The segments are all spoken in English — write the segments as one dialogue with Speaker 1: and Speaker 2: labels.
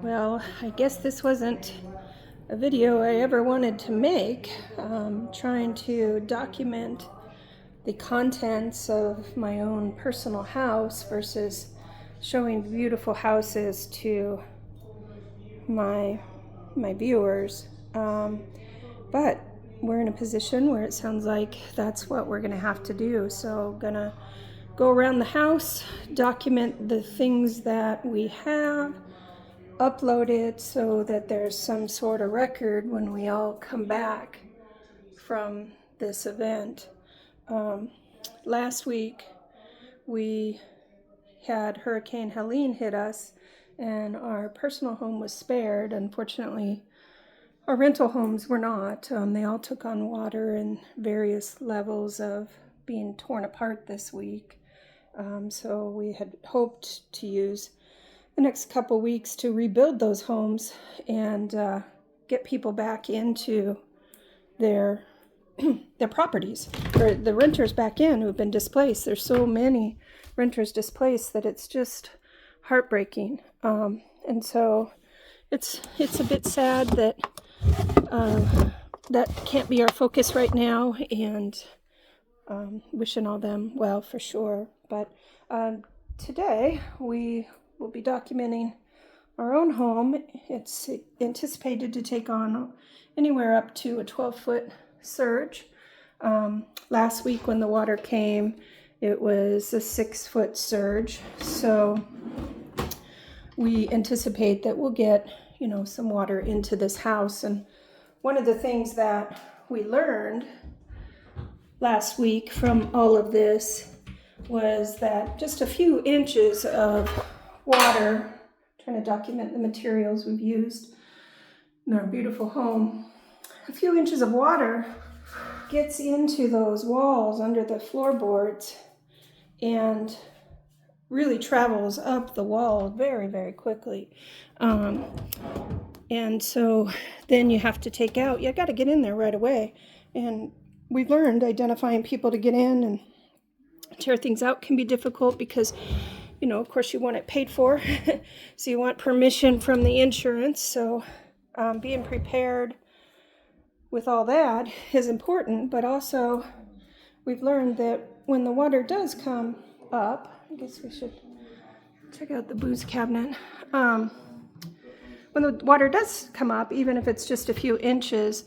Speaker 1: Well, I guess this wasn't a video I ever wanted to make, trying to document the contents of my own personal house versus showing beautiful houses to my viewers. But we're in a position where it sounds like that's what we're gonna have to do. So gonna go around the house, document the things that we have, upload it so that there's some sort of record when we all come back from this event. Last week we had Hurricane Helene hit us and our personal home was spared. Unfortunately, our rental homes were not. They all took on water in various levels of being torn apart this week. So we had hoped to use the next couple weeks to rebuild those homes and get people back into their their properties, or the renters back in who've been displaced. There's so many renters displaced that it's just heartbreaking. And so it's a bit sad that that can't be our focus right now, and wishing all them well for sure. But today we will be documenting our own home. It's anticipated to take on anywhere up to a 12-foot surge. Last week when the water came, it was a 6-foot surge. So we anticipate that we'll get, some water into this house. And one of the things that we learned last week from all of this was that just a few inches of water, trying to document the materials we've used in our beautiful home, a few inches of water gets into those walls under the floorboards and really travels up the wall very, very quickly. And so then you have to take out, you got to get in there right away. And we've learned identifying people to get in and tear things out can be difficult because, of course you want it paid for. So you want permission from the insurance. So being prepared with all that is important, but also we've learned that when the water does come up, I guess we should check out the booze cabinet. When the water does come up, even if it's just a few inches,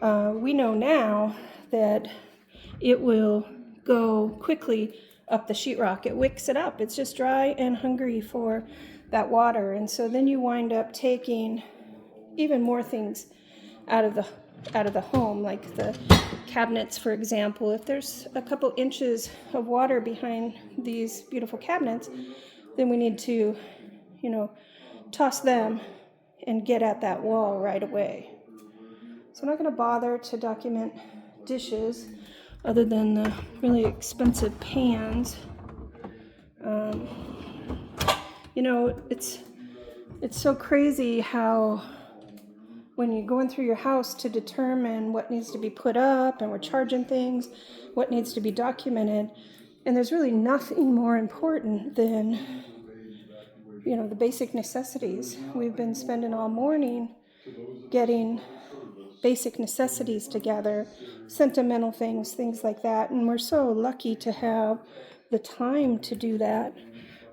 Speaker 1: we know now that it will go quickly up the sheetrock. It wicks it up. It's just dry and hungry for that water. And so then you wind up taking even more things out of the home, like the cabinets, for example. If there's a couple inches of water behind these beautiful cabinets, then we need to, toss them and get at that wall right away. So I'm not going to bother to document dishes other than the really expensive pans. It's so crazy how when you're going through your house to determine what needs to be put up, and we're charging things, what needs to be documented, and there's really nothing more important than, the basic necessities. We've been spending all morning getting basic necessities together, sentimental things like that, and we're so lucky to have the time to do that.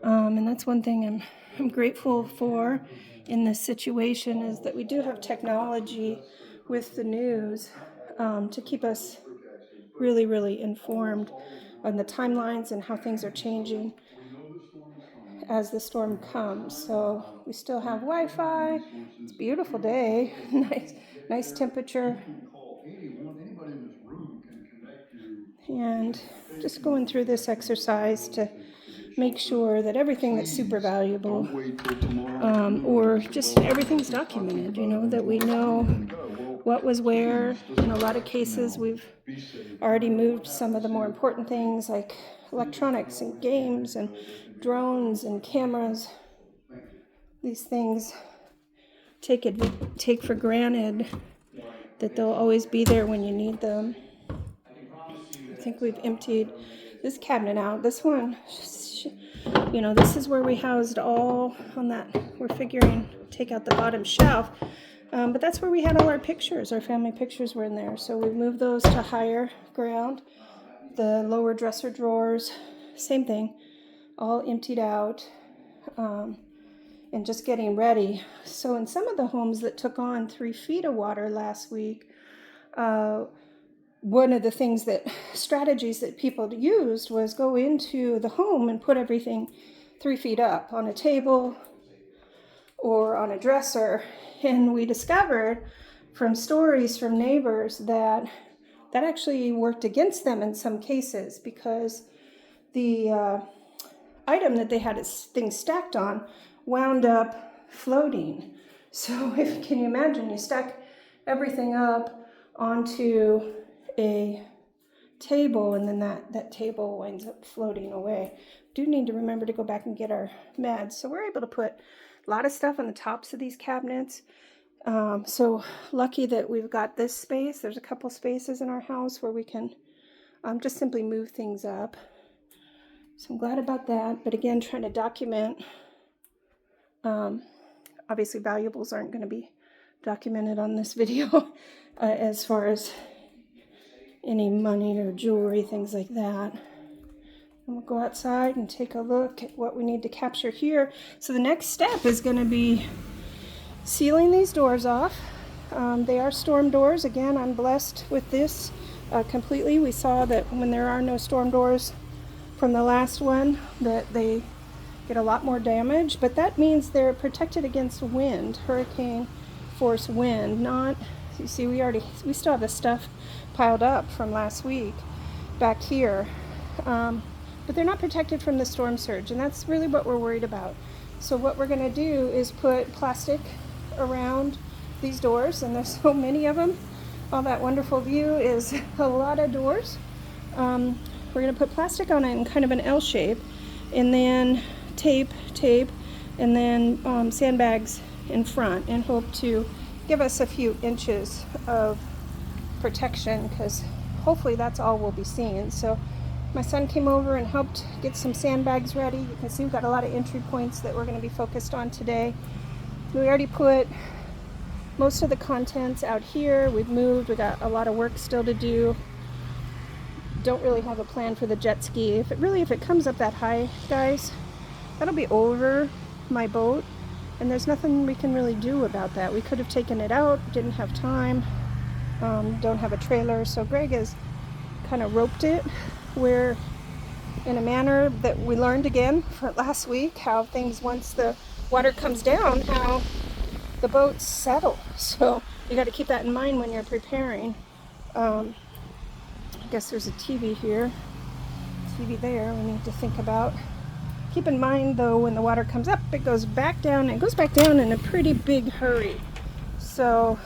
Speaker 1: And that's one thing I'm grateful for in this situation, is that we do have technology with the news to keep us really, really informed on the timelines and how things are changing as the storm comes. So we still have Wi-Fi. It's a beautiful day. nice temperature. And just going through this exercise to make sure that everything that's super valuable, or just everything's documented, that we know what was where. In a lot of cases, we've already moved some of the more important things like electronics and games and drones and cameras. These things take for granted that they'll always be there when you need them. I think we've emptied this cabinet out. This one you know, this is where we housed all on that. We're figuring take out the bottom shelf. But that's where we had all our pictures. Our family pictures were in there. So we've moved those to higher ground. The lower dresser drawers, same thing, all emptied out. And just getting ready. So in some of the homes that took on 3 feet of water last week, one of the strategies that people used was go into the home and put everything 3 feet up on a table or on a dresser. And we discovered from stories from neighbors that actually worked against them in some cases, because the item that they had things stacked on wound up floating. So can you imagine, you stack everything up onto a table and then that table winds up floating away. Do need to remember to go back and get our meds. So we're able to put a lot of stuff on the tops of these cabinets. So lucky that we've got this space. There's a couple spaces in our house where we can just simply move things up. So I'm glad about that. But again, trying to document. Obviously, valuables aren't going to be documented on this video as far as any money or jewelry, things like that. And we'll go outside and take a look at what we need to capture here. So the next step is going to be sealing these doors off. They are storm doors. Again, I'm blessed with this completely. We saw that when there are no storm doors from the last one, that they get a lot more damage, but that means they're protected against wind, hurricane force wind. Not, you see, we still have the stuff piled up from last week back here, but they're not protected from the storm surge, and that's really what we're worried about. So what we're going to do is put plastic around these doors, and there's so many of them. All that wonderful view is a lot of doors. We're going to put plastic on it in kind of an L shape, and then tape, and then sandbags in front, and hope to give us a few inches of protection, because hopefully that's all we'll be seeing. So my son came over and helped get some sandbags ready. You can see we've got a lot of entry points that we're going to be focused on today. We already put most of the contents out here. We've moved. We got a lot of work still to do. Don't really have a plan for the jet ski. If it comes up that high, guys, that'll be over my boat, and there's nothing we can really do about that. We could have taken it out, didn't have time, don't have a trailer. So Greg has kind of roped it, where in a manner that we learned again for last week, how things, once the water comes down, how the boats settle. So you got to keep that in mind when you're preparing. I guess there's a TV here, TV there we need to think about. Keep in mind though, when the water comes up, it goes back down, and it goes back down in a pretty big hurry. So,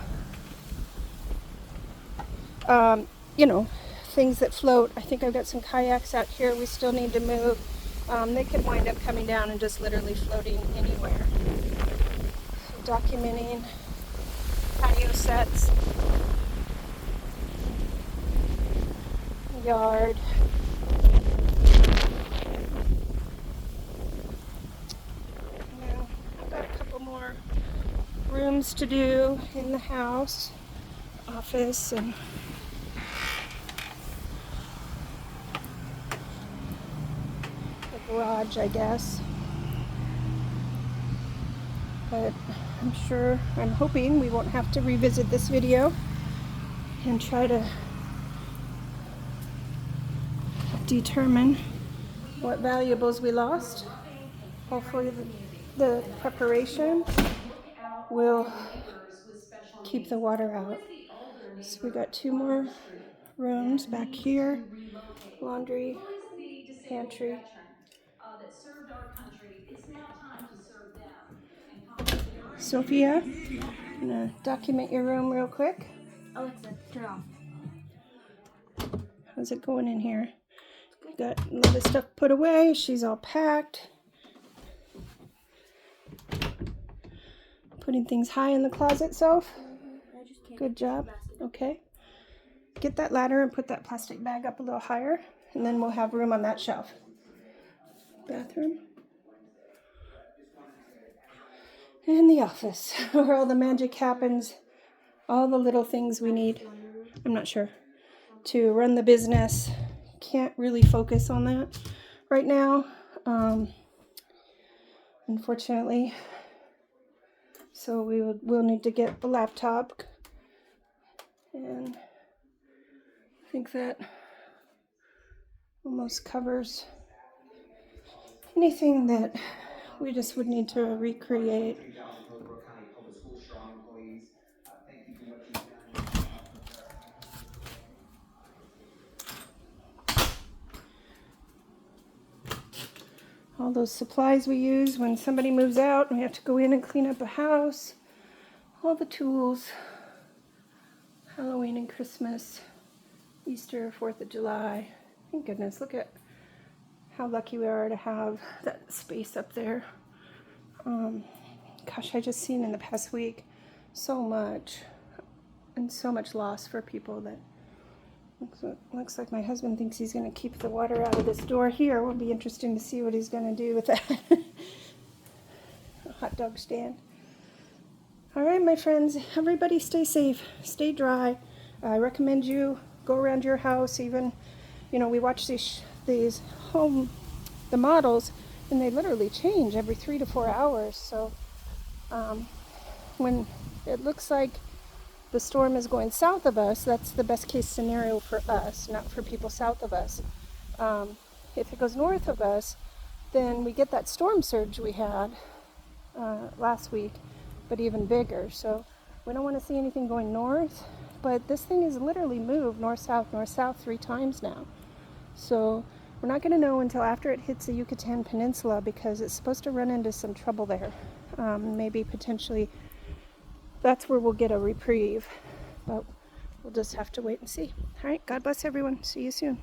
Speaker 1: you know, things that float. I think I've got some kayaks out here we still need to move. They could wind up coming down and just literally floating anywhere. So documenting patio sets, yard. Now, I've got a couple more rooms to do in the house, office, and the garage, I guess. But I'm hoping we won't have to revisit this video and try to determine what valuables we lost. Hopefully the preparation will keep the water out. So we got 2 more rooms back here, laundry, pantry. Sophia, I'm gonna document your room real quick.
Speaker 2: Alexa, turn off.
Speaker 1: How's it going in here? Got a lot of stuff put away. She's all packed. Putting things high in the closet, Soph. Good job. Okay. Get that ladder and put that plastic bag up a little higher, and then we'll have room on that shelf. bathroom, and the office where all the magic happens, all the little things we need. I'm not sure. To run the business. Can't really focus on that right now, unfortunately. So we'll need to get the laptop, and I think that almost covers anything that we just would need to recreate. All those supplies we use when somebody moves out and we have to go in and clean up a house. All the tools. Halloween and Christmas. Easter, 4th of July. Thank goodness, look at how lucky we are to have that space up there. Gosh, I just seen in the past week so much and so much loss for people that looks like my husband thinks he's going to keep the water out of this door here. It will be interesting to see what he's going to do with that. A hot dog stand. All right, my friends, everybody stay safe, stay dry. I recommend you go around your house. Even, we watch these the models, and they literally change every 3 to 4 hours. So when it looks like the storm is going south of us, that's the best case scenario for us, not for people south of us. If it goes north of us, then we get that storm surge we had last week, but even bigger. So we don't want to see anything going north, but this thing has literally moved north-south 3 times now. So we're not going to know until after it hits the Yucatan Peninsula, because it's supposed to run into some trouble there. Maybe potentially that's where we'll get a reprieve, but we'll just have to wait and see. All right, God bless everyone. See you soon.